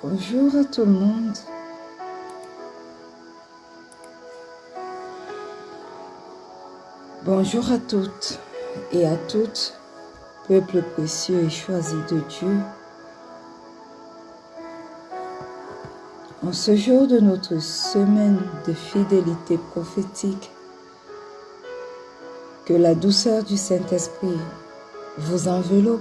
Bonjour à tout le monde. Bonjour à toutes et à toutes, peuple précieux et choisi de Dieu. En ce jour de notre semaine de fidélité prophétique, que la douceur du Saint-Esprit vous enveloppe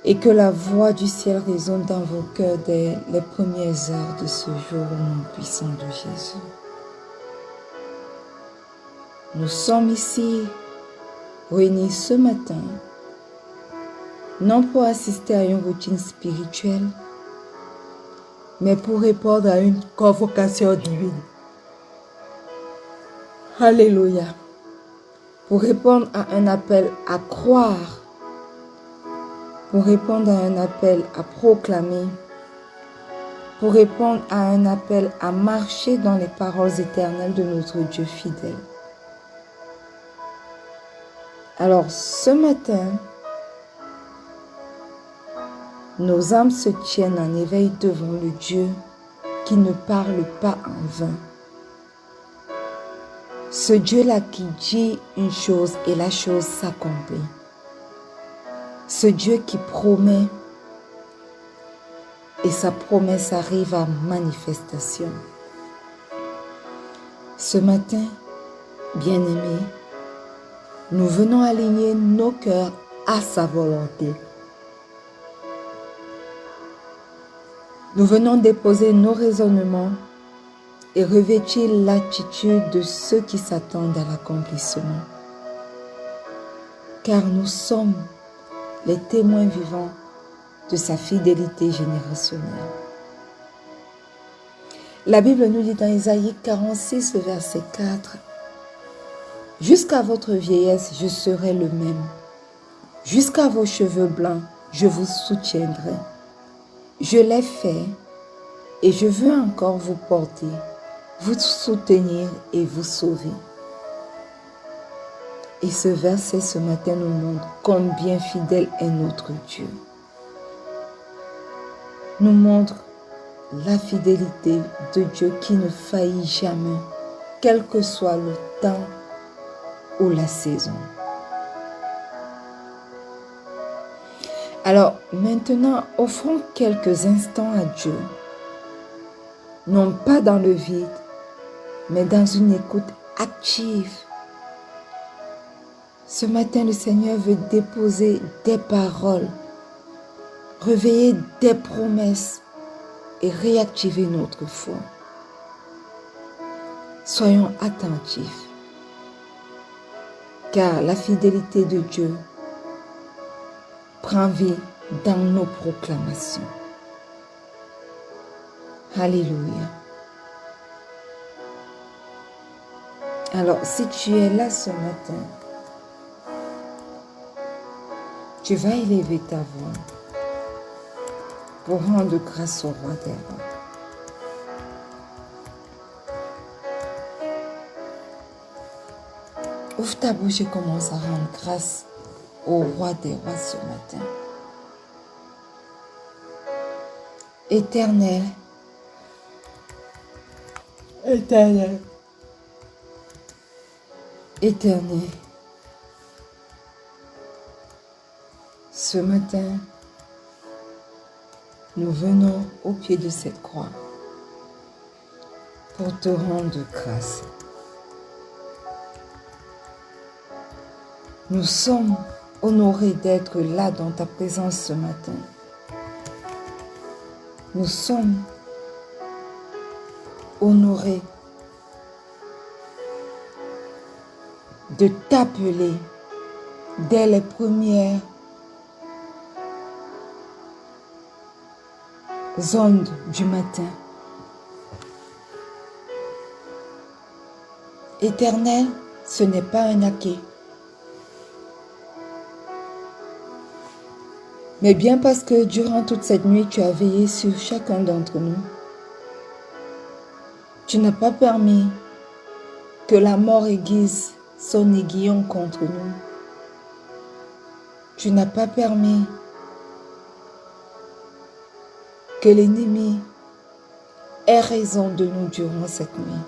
et que la voix du ciel résonne dans vos cœurs dès les premières heures de ce jour au nom puissant de Jésus. Nous sommes ici réunis ce matin, non pour assister à une routine spirituelle, mais pour répondre à une convocation divine. Alléluia. Pour répondre à un appel à croire, pour répondre à un appel à proclamer, pour répondre à un appel à marcher dans les paroles éternelles de notre Dieu fidèle. Alors ce matin, nos âmes se tiennent en éveil devant le Dieu qui ne parle pas en vain. Ce Dieu-là qui dit une chose et la chose s'accomplit. Ce Dieu qui promet et sa promesse arrive à manifestation. Ce matin, bien-aimés, nous venons aligner nos cœurs à sa volonté. Nous venons déposer nos raisonnements et revêtir l'attitude de ceux qui s'attendent à l'accomplissement. Car nous sommes les témoins vivants de sa fidélité générationnelle. La Bible nous dit dans Isaïe 46, verset 4, « Jusqu'à votre vieillesse, je serai le même. Jusqu'à vos cheveux blancs, je vous soutiendrai. Je l'ai fait et je veux encore vous porter, vous soutenir et vous sauver. » Et ce verset ce matin nous montre combien fidèle est notre Dieu. Nous montre la fidélité de Dieu qui ne faillit jamais, quel que soit le temps ou la saison. Alors maintenant, offrons quelques instants à Dieu, non pas dans le vide, mais dans une écoute active. Ce matin, le Seigneur veut déposer des paroles, réveiller des promesses et réactiver notre foi. Soyons attentifs, car la fidélité de Dieu prend vie dans nos proclamations. Alléluia. Alors, si tu es là ce matin, tu vas élever ta voix pour rendre grâce au roi des rois. Ouvre ta bouche et commence à rendre grâce au roi des rois ce matin. Éternel, éternel, éternel, ce matin, nous venons au pied de cette croix pour te rendre grâce. Nous sommes honorés d'être là dans ta présence ce matin. Nous sommes honorés de t'appeler dès les premières ondes du matin. Éternel, ce n'est pas un acquis. Mais bien parce que durant toute cette nuit, tu as veillé sur chacun d'entre nous. Tu n'as pas permis que la mort aiguise son aiguillon contre nous. Tu n'as pas permis que l'ennemi ait raison de nous durant cette nuit.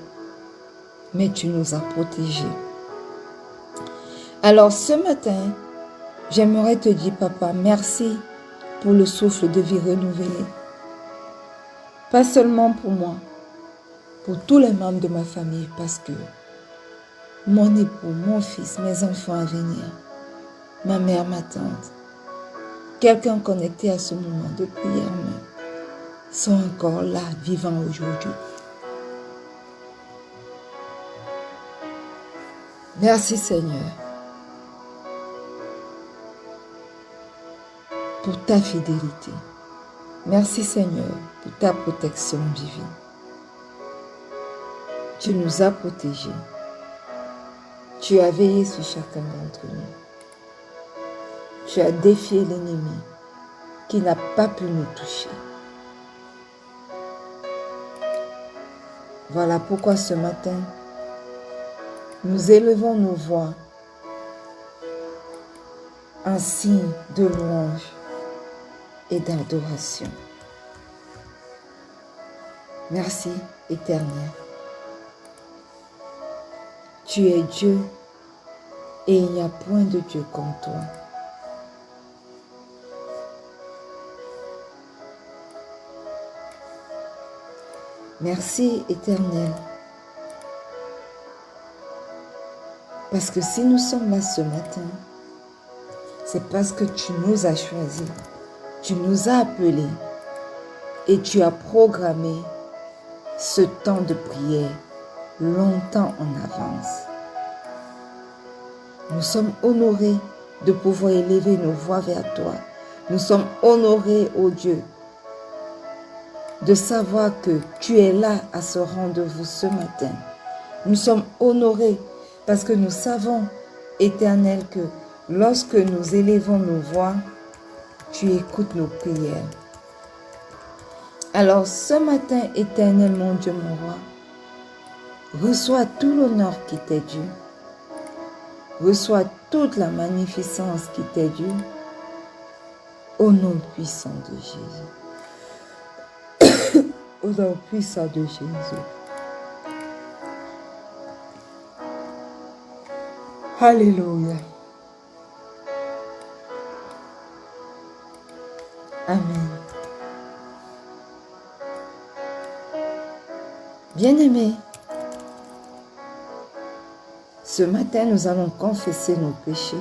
Mais tu nous as protégés. Alors ce matin, j'aimerais te dire, papa, merci pour le souffle de vie renouvelé. Pas seulement pour moi, pour tous les membres de ma famille, parce que mon époux, mon fils, mes enfants à venir, ma mère, ma tante, quelqu'un connecté à ce moment de prière même, sont encore là, vivants aujourd'hui. Merci Seigneur pour ta fidélité. Merci Seigneur pour ta protection divine. Tu nous as protégés. Tu as veillé sur chacun d'entre nous. Tu as défié l'ennemi qui n'a pas pu nous toucher. Voilà pourquoi ce matin, nous élevons nos voix en signe de louange et d'adoration. Merci, Éternel. Tu es Dieu et il n'y a point de Dieu comme toi. Merci, Éternel. Parce que si nous sommes là ce matin, c'est parce que tu nous as choisis, tu nous as appelés et tu as programmé ce temps de prière longtemps en avance. Nous sommes honorés de pouvoir élever nos voix vers toi. Nous sommes honorés, ô Dieu, de savoir que tu es là à ce rendez-vous ce matin. Nous sommes honorés parce que nous savons, Éternel, que lorsque nous élevons nos voix, tu écoutes nos prières. Alors ce matin, Éternel, mon Dieu, mon roi, reçois tout l'honneur qui t'est dû. Reçois toute la magnificence qui t'est due. Au nom puissant de Jésus. Au nom puissant de Jésus. Alléluia. Amen. Bien-aimés, ce matin, nous allons confesser nos péchés.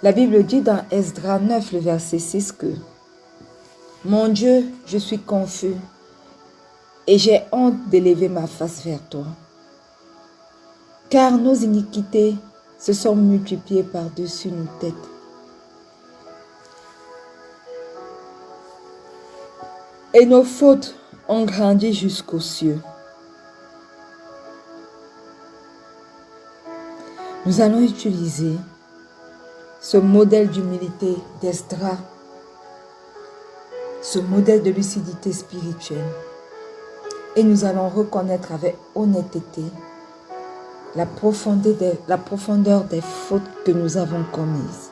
La Bible dit dans Esdras 9, le verset 6 que « Mon Dieu, je suis confus et j'ai honte d'élever ma face vers toi, car nos iniquités se sont multipliées par-dessus nos têtes. Et nos fautes ont grandi jusqu'aux cieux. » Nous allons utiliser ce modèle d'humilité d'Esdras, ce modèle de lucidité spirituelle. Et nous allons reconnaître avec honnêteté la profondeur des fautes que nous avons commises,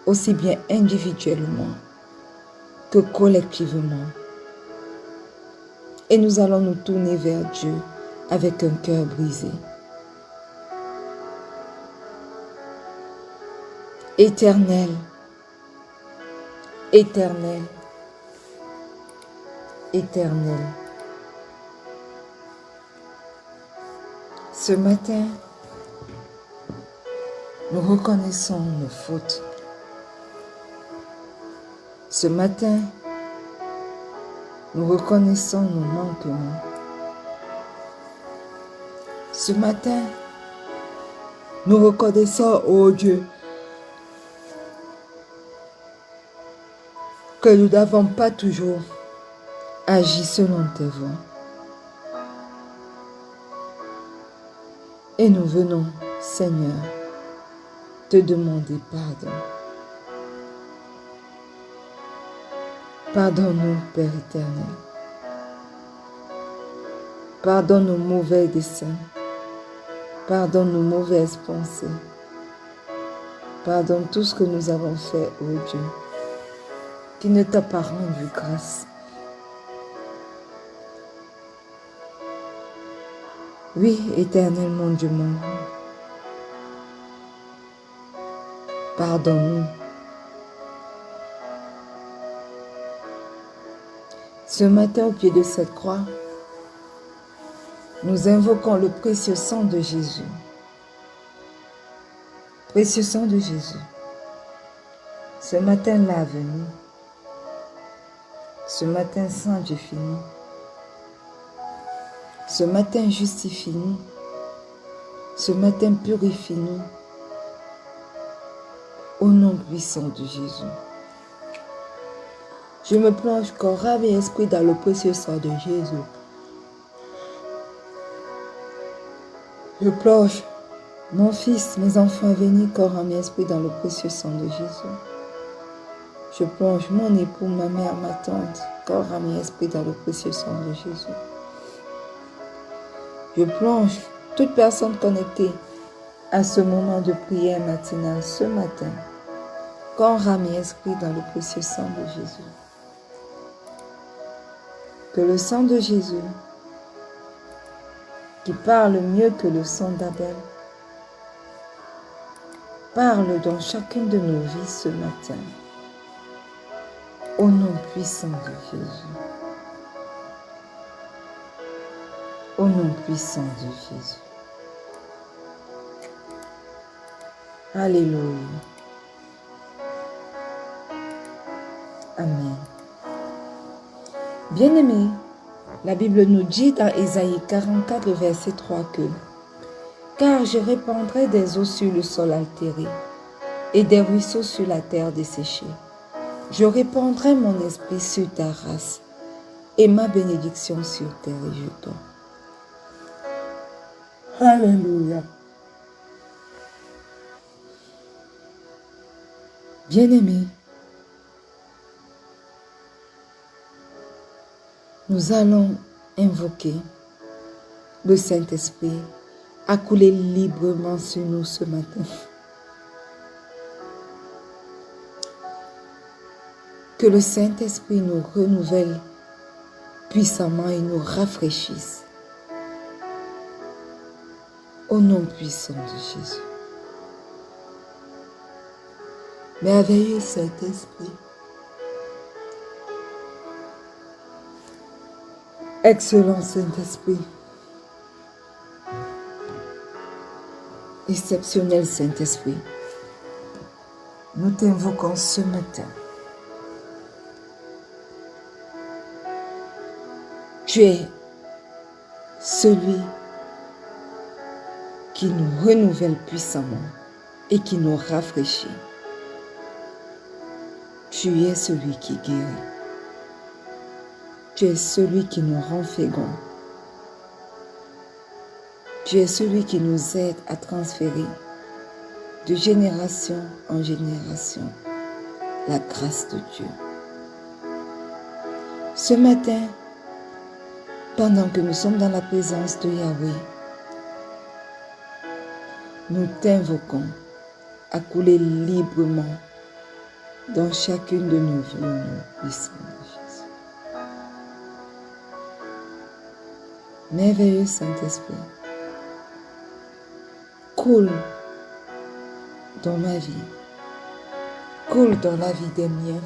aussi bien individuellement que collectivement. Et nous allons nous tourner vers Dieu avec un cœur brisé. Éternel, éternel, éternel. Ce matin, nous reconnaissons nos fautes. Ce matin, nous reconnaissons nos manquements. Ce matin, nous reconnaissons, ô Dieu, que nous n'avons pas toujours agi selon tes voies. Et nous venons, Seigneur, te demander pardon. Pardonne-nous, Père éternel. Pardonne nos mauvais desseins. Pardonne nos mauvaises pensées. Pardonne tout ce que nous avons fait, ô Dieu, qui ne t'a pas rendu grâce. Oui, éternel mon Dieu, mon roi, pardonne-nous. Ce matin, au pied de cette croix, nous invoquons le précieux sang de Jésus. Précieux sang de Jésus. Ce matin, lave-nous. Ce matin, sanctifie-nous. Ce matin, justifie-nous. Ce matin, purifie-nous. Au nom puissant de Jésus. Je me plonge corps, âme et esprit dans le précieux sang de Jésus. Je plonge mon fils, mes enfants à venir, corps, âme et esprit dans le précieux sang de Jésus. Je plonge mon époux, ma mère, ma tante, corps, âme et esprit dans le précieux sang de Jésus. Je plonge toute personne connectée à ce moment de prière matinale ce matin, corps, âme et esprit dans le précieux sang de Jésus. Que le sang de Jésus, qui parle mieux que le sang d'Abel, parle dans chacune de nos vies ce matin. Au nom puissant de Jésus. Au nom puissant de Jésus. Alléluia. Amen. Bien-aimés, la Bible nous dit dans Ésaïe 44, verset 3 que « Car je répandrai des eaux sur le sol altéré et des ruisseaux sur la terre desséchée. Je répandrai mon esprit sur ta race et ma bénédiction sur tes rejetons. » Alléluia. Bien-aimés, nous allons invoquer le Saint-Esprit à couler librement sur nous ce matin. Que le Saint-Esprit nous renouvelle puissamment et nous rafraîchisse. Au nom puissant de Jésus. Merveilleux Saint-Esprit. Excellent Saint-Esprit. Exceptionnel Saint-Esprit. Nous t'invoquons ce matin. Tu es celui qui nous renouvelle puissamment et qui nous rafraîchit. Tu es celui qui guérit. Tu es celui qui nous rend féconds. Tu es celui qui nous aide à transférer de génération en génération la grâce de Dieu. Ce matin, pendant que nous sommes dans la présence de Yahweh, nous t'invoquons à couler librement dans chacune de nos vies au nom puissant de Jésus. Merveilleux Saint-Esprit, coule dans ma vie, coule dans la vie des miens,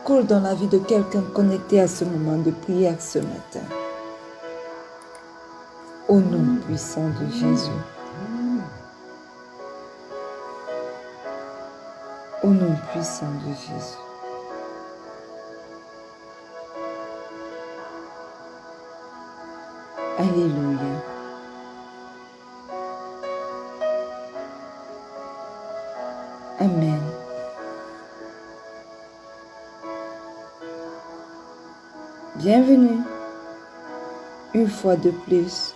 coule dans la vie de quelqu'un connecté à ce moment de prière ce matin. Au nom puissant de Jésus. Au nom puissant de Jésus. Alléluia. Amen. Bienvenue une fois de plus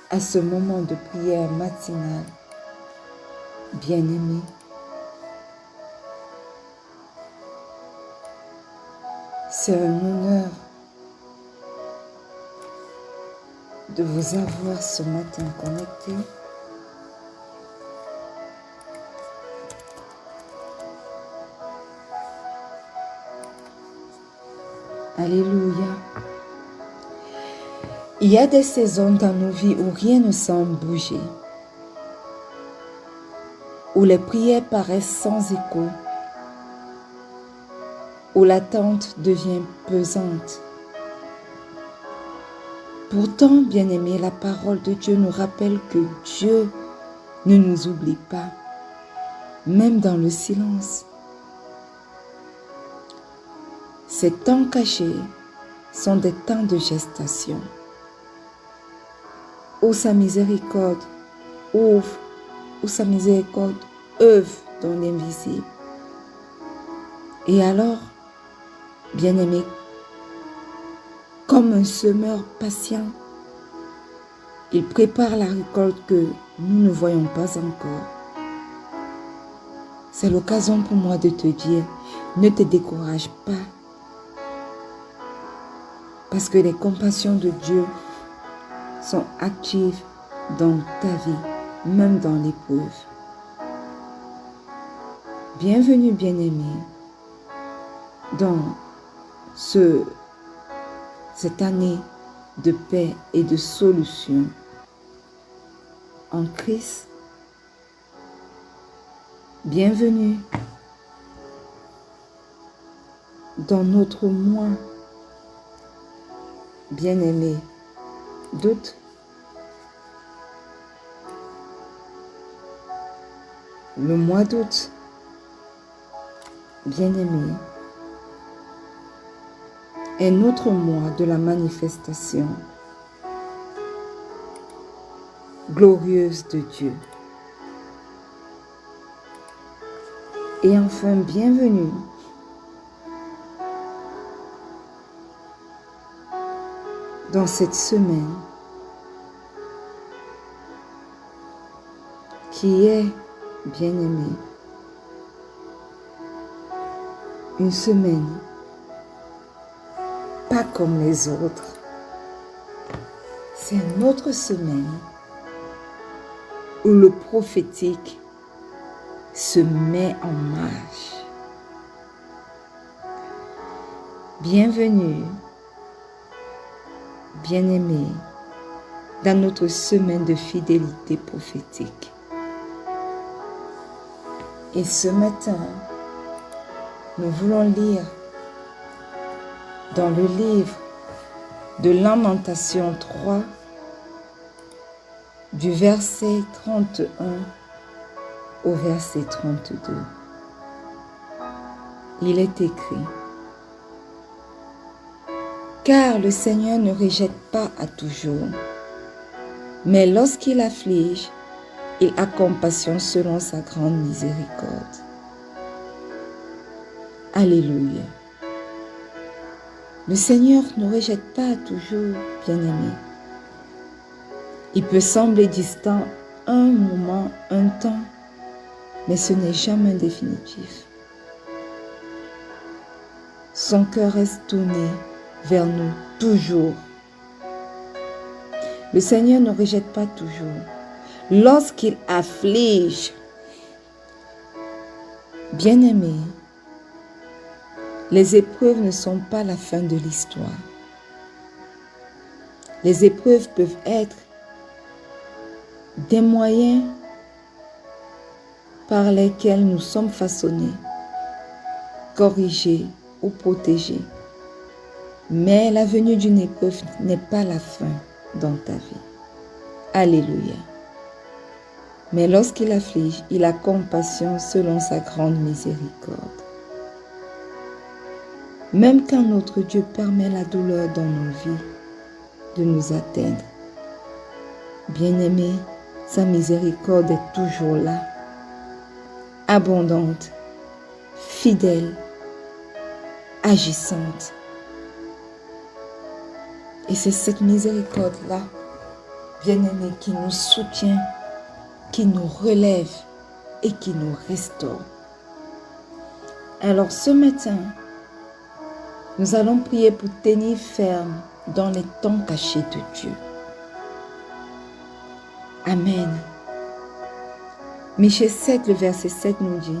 à ce moment de prière matinale. Bien-aimés, c'est un honneur de vous avoir ce matin connecté. Alléluia. Il y a des saisons dans nos vies où rien ne semble bouger, où les prières paraissent sans écho, où l'attente devient pesante. Pourtant, bien-aimés, la parole de Dieu nous rappelle que Dieu ne nous oublie pas, même dans le silence. Ces temps cachés sont des temps de gestation, où sa miséricorde ouvre, où sa miséricorde œuvre dans l'invisible. Et alors, bien-aimés, comme un semeur patient, il prépare la récolte que nous ne voyons pas encore. C'est l'occasion pour moi de te dire, ne te décourage pas, parce que les compassions de Dieu sont actives dans ta vie, même dans l'épreuve. Bienvenue, bien-aimé, dans cette année de paix et de solution en Christ. Bienvenue dans notre mois bien-aimé d'août. Le mois d'août, bien-aimé, est notre mois de la manifestation glorieuse de Dieu. Et enfin, bienvenue dans cette semaine qui est, bien-aimée, une semaine pas comme les autres. C'est une autre semaine où le prophétique se met en marche. Bienvenue, bien-aimés, dans notre semaine de fidélité prophétique. Et ce matin, nous voulons lire dans le livre de Lamentations 3, du verset 31 au verset 32. Il est écrit: Car le Seigneur ne rejette pas à toujours, mais lorsqu'il afflige, il a compassion selon sa grande miséricorde. Alléluia. Le Seigneur ne rejette pas à toujours, bien-aimé. Il peut sembler distant un moment, un temps, mais ce n'est jamais définitif. Son cœur reste tourné vers nous toujours. Le Seigneur ne rejette pas toujours. Lorsqu'il afflige, bien-aimé, les épreuves ne sont pas la fin de l'histoire. Les épreuves peuvent être des moyens par lesquels nous sommes façonnés, corrigés ou protégés. Mais la venue d'une épreuve n'est pas la fin dans ta vie. Alléluia. Mais lorsqu'il afflige, il a compassion selon sa grande miséricorde. Même quand notre Dieu permet la douleur dans nos vies de nous atteindre, bien-aimé, sa miséricorde est toujours là, abondante, fidèle, agissante. Et c'est cette miséricorde-là, bien-aimé, qui nous soutient, qui nous relève et qui nous restaure. Alors ce matin, nous allons prier pour tenir ferme dans les temps cachés de Dieu. Amen. Michée 7, le verset 7 nous dit: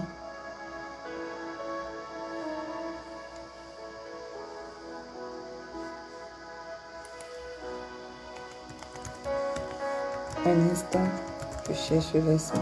cherche le verset.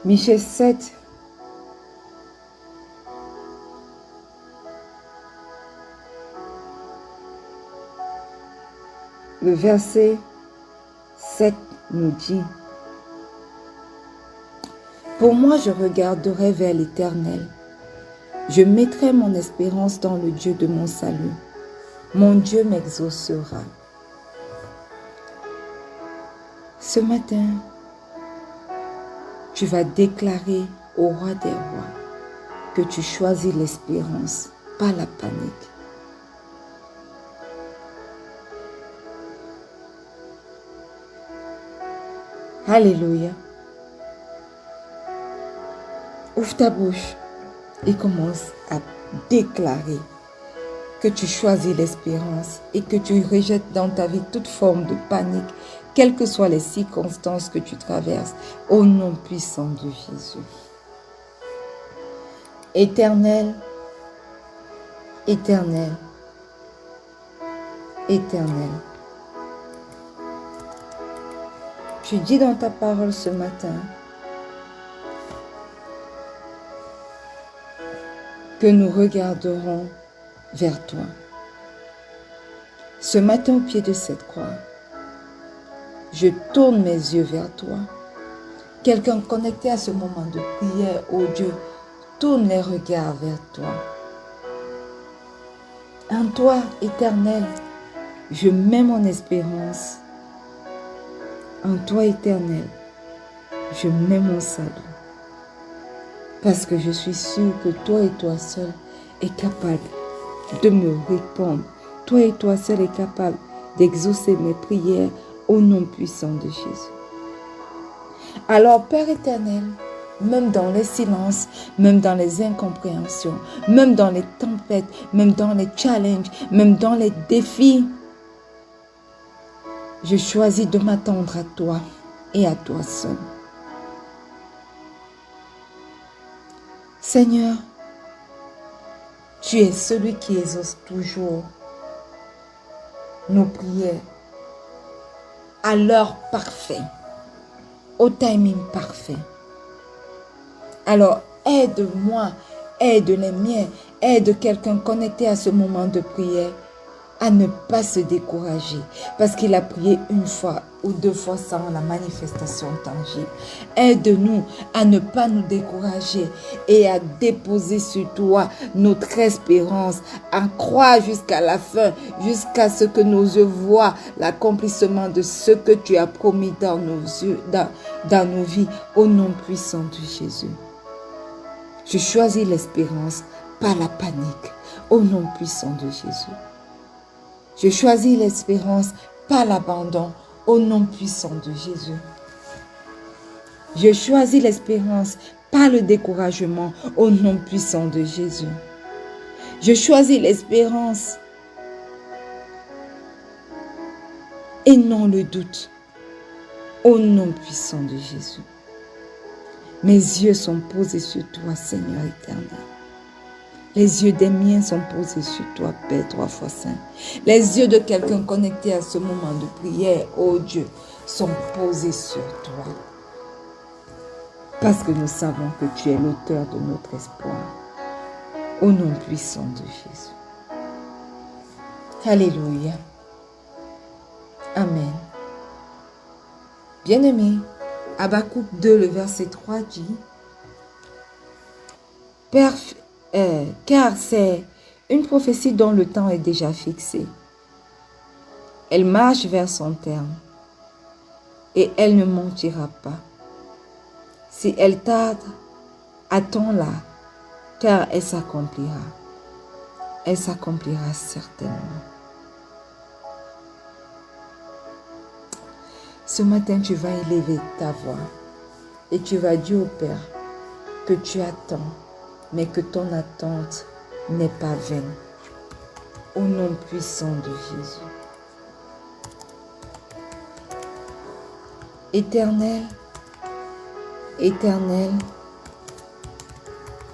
Michée 7, le verset 7 nous dit: Pour moi, je regarderai vers l'Éternel. Je mettrai mon espérance dans le Dieu de mon salut. Mon Dieu m'exaucera. Ce matin, tu vas déclarer au roi des rois que tu choisis l'espérance, pas la panique. Alléluia. Ouvre ta bouche et commence à déclarer que tu choisis l'espérance et que tu rejettes dans ta vie toute forme de panique, quelles que soient les circonstances que tu traverses, au nom puissant de Jésus. Éternel, Éternel, Éternel. Tu dis dans ta parole ce matin que nous regarderons vers toi. Ce matin, au pied de cette croix, je tourne mes yeux vers toi. Quelqu'un connecté à ce moment de prière, oh Dieu, tourne les regards vers toi. En toi, Éternel, je mets mon espérance. En toi, Éternel, je mets mon salut. Parce que je suis sûr que toi et toi seul est capable de me répondre. Toi et toi seul est capable d'exaucer mes prières au nom puissant de Jésus. Alors, Père éternel, même dans les silences, même dans les incompréhensions, même dans les tempêtes, même dans les challenges, même dans les défis, je choisis de m'attendre à toi et à toi seul. Seigneur, tu es celui qui exauce toujours nos prières à l'heure parfaite, au timing parfait. Alors, aide-moi, aide les miens, aide quelqu'un connecté à ce moment de prière à ne pas se décourager parce qu'il a prié une fois ou deux fois sans la manifestation tangible. Aide-nous à ne pas nous décourager et à déposer sur toi notre espérance, à croire jusqu'à la fin, jusqu'à ce que nos yeux voient l'accomplissement de ce que tu as promis dans nos yeux, dans nos vies, au nom puissant de Jésus. Je choisis l'espérance, pas la panique, au nom puissant de Jésus. Je choisis l'espérance, pas l'abandon, au nom puissant de Jésus. Je choisis l'espérance, pas le découragement, au nom puissant de Jésus. Je choisis l'espérance et non le doute, au nom puissant de Jésus. Mes yeux sont posés sur toi, Seigneur éternel. Les yeux des miens sont posés sur toi, Père 3 fois Saint. Les yeux de quelqu'un connecté à ce moment de prière, oh Dieu, sont posés sur toi. Parce que nous savons que tu es l'auteur de notre espoir. Au nom puissant de Jésus. Alléluia. Amen. Bien-aimé, Habakkuk 2, le verset 3 dit: car c'est une prophétie dont le temps est déjà fixé. Elle marche vers son terme et elle ne mentira pas. Si elle tarde, attends-la, car elle s'accomplira. Elle s'accomplira certainement. Ce matin, tu vas élever ta voix et tu vas dire au Père que tu attends, mais que ton attente n'est pas vaine. Au nom puissant de Jésus. Éternel, Éternel,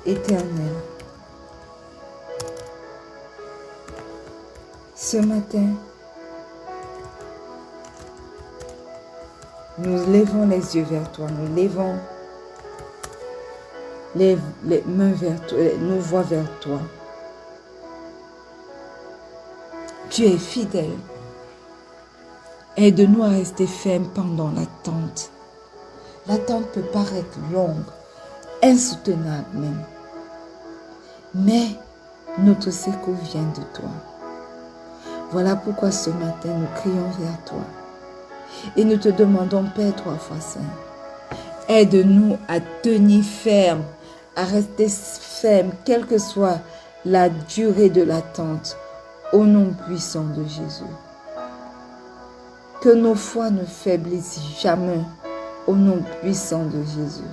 Éternel. Ce matin, nous levons les yeux vers toi, nous levons les mains vers toi, nos voix vers toi. Tu es fidèle. Aide-nous à rester fermes pendant l'attente. L'attente peut paraître longue, insoutenable même. Mais notre secours vient de toi. Voilà pourquoi ce matin nous crions vers toi. Et nous te demandons, Père 3 fois Saint, aide-nous à tenir ferme, à rester ferme, quelle que soit la durée de l'attente, au nom puissant de Jésus. Que nos foi ne faiblissent jamais, au nom puissant de Jésus.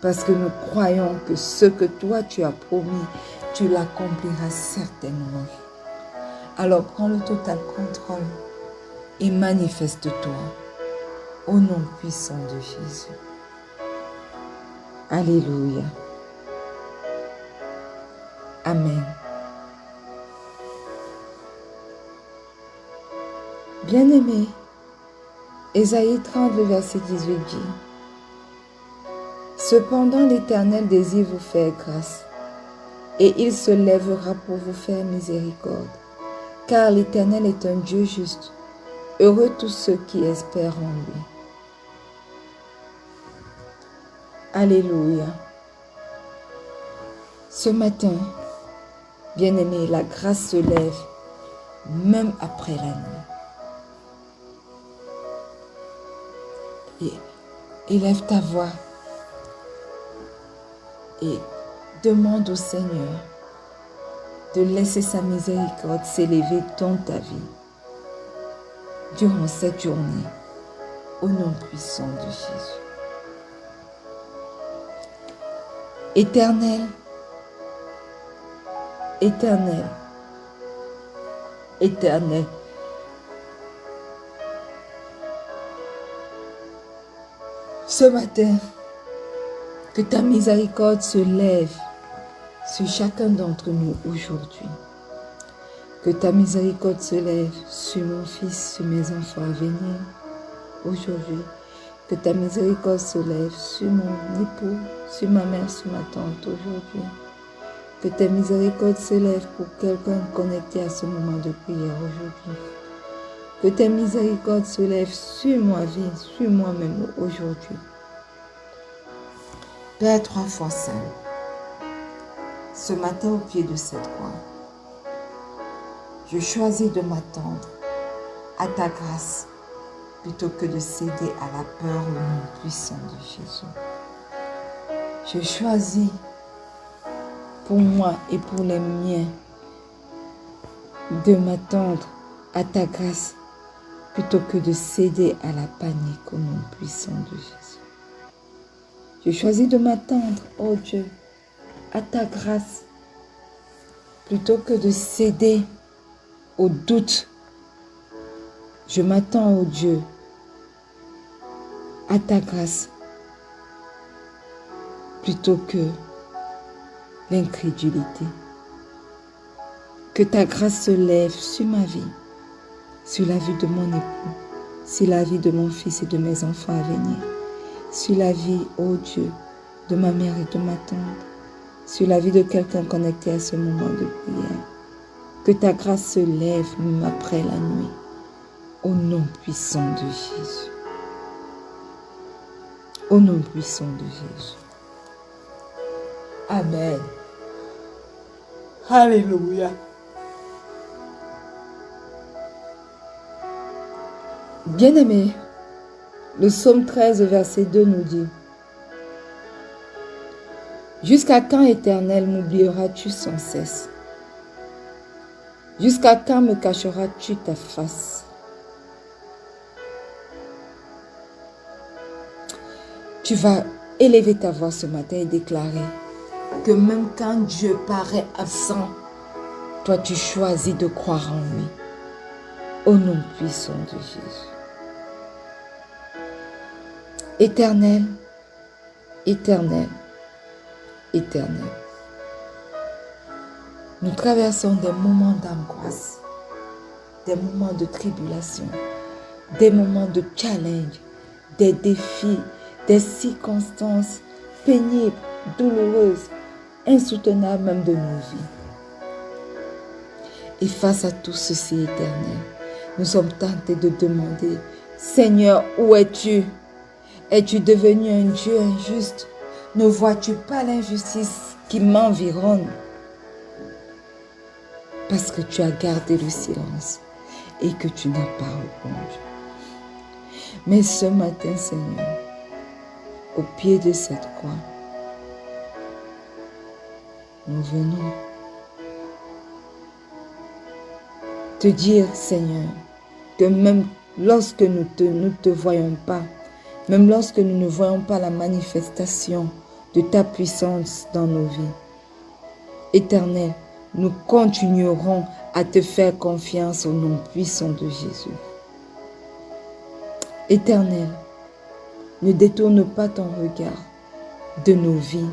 Parce que nous croyons que ce que toi tu as promis, tu l'accompliras certainement. Alors prends le total contrôle et manifeste-toi au nom puissant de Jésus. Alléluia. Amen. Bien-aimé, Ésaïe 30, le verset 18 dit: Cependant l'Éternel désire vous faire grâce, et il se lèvera pour vous faire miséricorde, car l'Éternel est un Dieu juste. Heureux tous ceux qui espèrent en lui. Alléluia. Ce matin, bien-aimé, la grâce se lève même après la nuit. Et élève ta voix et demande au Seigneur de laisser sa miséricorde s'élever dans ta vie durant cette journée, au nom puissant de Jésus. Éternel, Éternel, Éternel, ce matin, que ta miséricorde se lève sur chacun d'entre nous aujourd'hui. Que ta miséricorde se lève sur mon fils, sur mes enfants à venir aujourd'hui. Que ta miséricorde se lève sur mon époux, sur ma mère, sur ma tante aujourd'hui. Que ta miséricorde se lève pour quelqu'un connecté à ce moment de prière aujourd'hui. Que ta miséricorde se lève sur ma vie, sur moi-même aujourd'hui. Père 3 fois Saint, ce matin au pied de cette croix, je choisis de m'attendre à ta grâce plutôt que de céder à la peur au nom puissant de Jésus. Je choisis pour moi et pour les miens de m'attendre à ta grâce plutôt que de céder à la panique au nom puissant de Jésus. Je choisis de m'attendre, oh Dieu, à ta grâce plutôt que de céder au doute. Je m'attends, oh Dieu, à ta grâce plutôt que l'incrédulité. Que ta grâce se lève sur ma vie, sur la vie de mon époux, sur la vie de mon fils et de mes enfants à venir, sur la vie, oh Dieu, de ma mère et de ma tante, sur la vie de quelqu'un connecté à ce moment de prière. Que ta grâce se lève même après la nuit, au nom puissant de Jésus. Au nom puissant de Jésus. Amen. Alléluia. Bien-aimé, le psaume 13, verset 2 nous dit: Jusqu'à quand, Éternel, m'oublieras-tu sans cesse? Jusqu'à quand me cacheras-tu ta face? Tu vas élever ta voix ce matin et déclarer que même quand Dieu paraît absent, toi tu choisis de croire en lui. Au nom puissant de Jésus. Éternel, éternel, éternel. Nous traversons des moments d'angoisse, des moments de tribulation, des moments de challenge, des défis, des circonstances pénibles, douloureuses, insoutenables même de nos vies. Et face à tout ceci éternel, nous sommes tentés de demander, Seigneur, où es-tu? Es-tu devenu un Dieu injuste? Ne vois-tu pas l'injustice qui m'environne? Parce que tu as gardé le silence et que tu n'as pas répondu. Mais ce matin, Seigneur, au pied de cette croix, nous venons te dire, Seigneur, que même lorsque nous ne te voyons pas, même lorsque nous ne voyons pas la manifestation de ta puissance dans nos vies, Éternel, nous continuerons à te faire confiance au nom puissant de Jésus. Éternel, ne détourne pas ton regard de nos vies.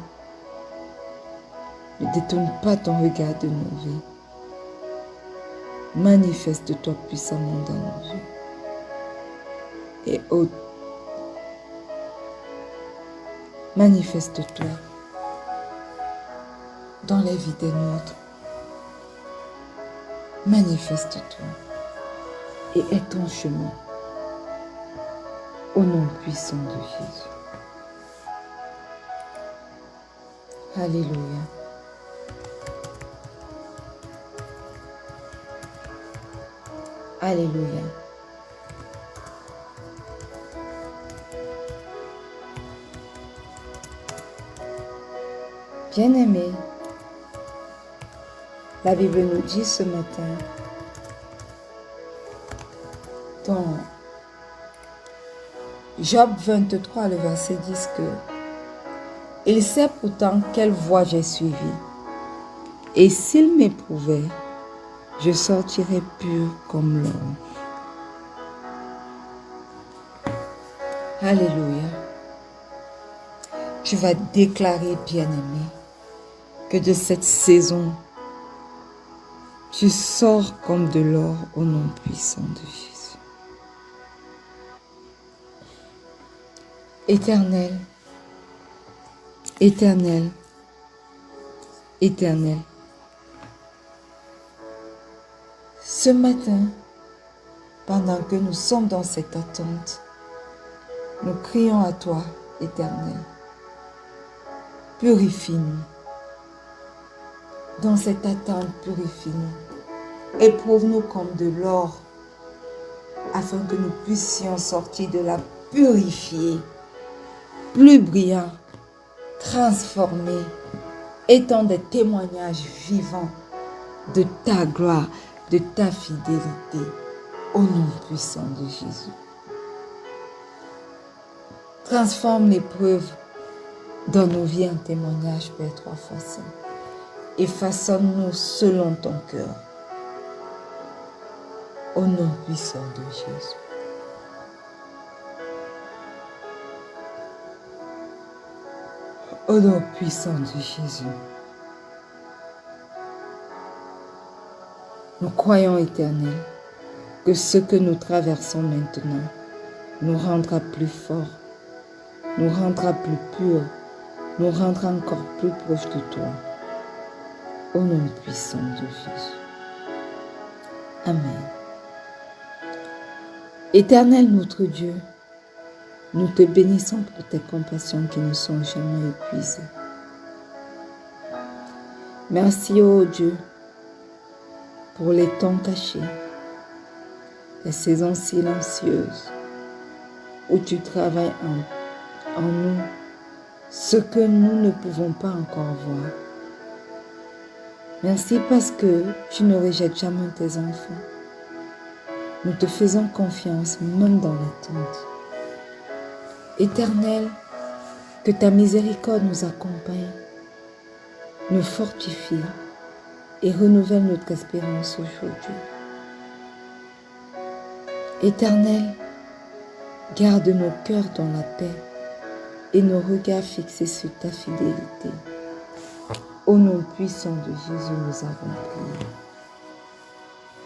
Ne détourne pas ton regard de nos vies. Manifeste-toi puissamment dans nos vies. Et manifeste-toi dans les vies des nôtres. Manifeste-toi et aie ton chemin au nom puissant de Jésus. Alléluia. Alléluia. Bien-aimés, la Bible nous dit ce matin, dans Job 23, le verset 10, que il sait pourtant quelle voie j'ai suivie, et s'il m'éprouvait, je sortirais pur comme l'or. Alléluia. Tu vas déclarer, bien-aimé, que de cette saison, tu sors comme de l'or au nom puissant de Jésus. Éternel, éternel, éternel. Ce matin, pendant que nous sommes dans cette attente, nous crions à toi, Éternel. Purifie-nous. Dans cette attente, purifie-nous. Éprouve-nous comme de l'or, afin que nous puissions sortir de là purifiés, plus brillants, transformés, étant des témoignages vivants de ta gloire, de ta fidélité, au nom puissant de Jésus. Transforme l'épreuve dans nos vies en témoignage, Père, 3 fois saint, et façonne-nous selon ton cœur, au nom puissant de Jésus. Au nom puissant de Jésus. Nous croyons, Éternel, que ce que nous traversons maintenant nous rendra plus forts, nous rendra plus purs, nous rendra encore plus proches de toi. Au nom puissant de Jésus. Amen. Éternel notre Dieu, nous te bénissons pour tes compassions qui ne sont jamais épuisées. Merci, ô Dieu, pour les temps cachés, les saisons silencieuses où tu travailles en nous ce que nous ne pouvons pas encore voir. Merci parce que tu ne rejettes jamais tes enfants. Nous te faisons confiance même dans l'attente. Éternel, Que ta miséricorde nous accompagne, nous fortifie et renouvelle notre espérance aujourd'hui. Éternel, garde nos cœurs dans la paix et nos regards fixés sur ta fidélité. Au nom puissant de Jésus, nous avons prié.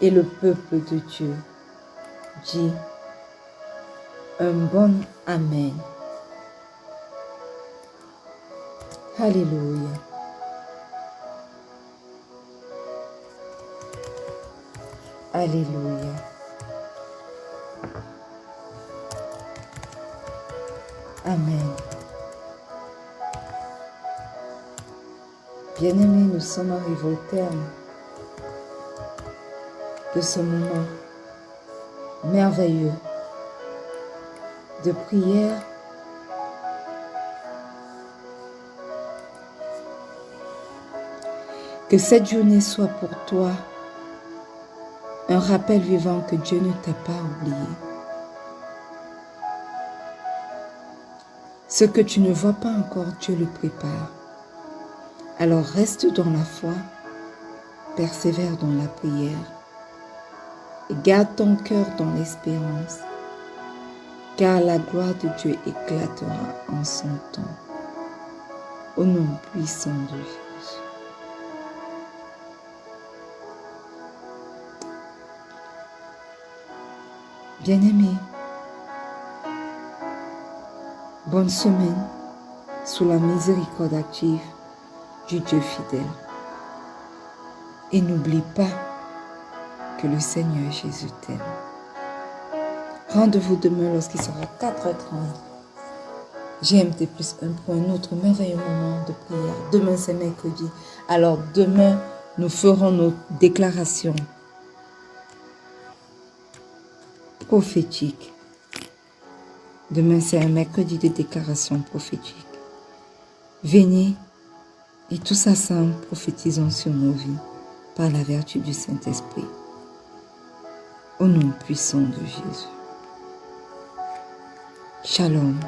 Et le peuple de Dieu dit un bon Amen. Alléluia. Alléluia. Amen. Bien-aimés, nous sommes arrivés au terme de ce moment merveilleux de prière. Que cette journée soit pour toi un rappel vivant que Dieu ne t'a pas oublié. Ce que tu ne vois pas encore, Dieu le prépare. Alors reste dans la foi, persévère dans la prière et garde ton cœur dans l'espérance, car la gloire de Dieu éclatera en son temps. Au nom puissant de Jésus. Bien-aimés, bonne semaine sous la miséricorde active du Dieu fidèle. Et n'oublie pas que le Seigneur Jésus t'aime. Rendez-vous demain lorsqu'il sera 4h30. GMT plus 1 pour un autre merveilleux moment de prière. Demain c'est mercredi. Alors demain nous ferons nos déclarations prophétiques. Demain c'est un mercredi de déclaration prophétique. Venez et tous ensemble prophétisons sur nos vies par la vertu du Saint-Esprit. Au nom puissant de Jésus. Shalom.